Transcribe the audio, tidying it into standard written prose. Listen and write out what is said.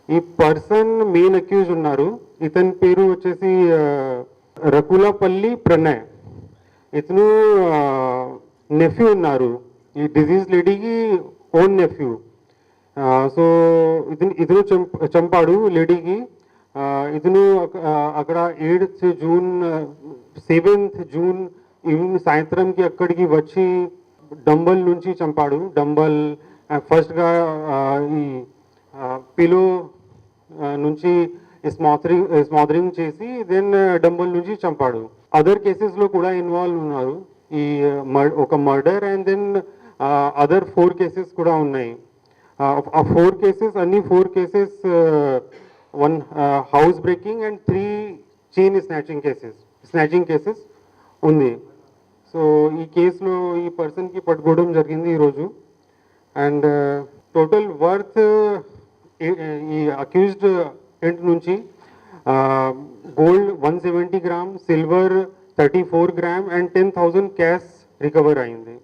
ఈ person main accuse ఉన్నారు. ఇతని పేరు వచ్చేసి రకులపల్లి ప్రణయ్. ఇతను నెఫ్యూ ఉన్నారు, ఈ డిజీజ్ లేడీకి ఓన్ నెఫ్యూ. సో ఇతను చంపాడు లేడీకి. ఇతను అక్కడ 8th June 7th June evening సాయంత్రంకి అక్కడికి వచ్చి డంబల్ నుంచి చంపాడు. డంబల్ ఫస్ట్గా ఈ పిలో నుంచి స్మాదరింగ్ చేసి దెన్ డంబల్ నుంచి చంపాడు. అదర్ కేసెస్లో కూడా ఇన్వాల్వ్ ఉన్నారు. ఈ ఒక murder and then other 4 cases కూడా ఉన్నాయి. ఆ 4 కేసెస్ అన్ని 4 cases 1 house breaking and 3 chain snatching cases ఉంది. సో ఈ కేసులో ఈ పర్సన్కి పట్టుకోవడం జరిగింది ఈరోజు. అండ్ టోటల్ వర్త్ ఈ అక్యూజ్డ్ ఇంటి నుంచి gold 170 gram, silver 34 gram and 10,000 cash recover అయింది.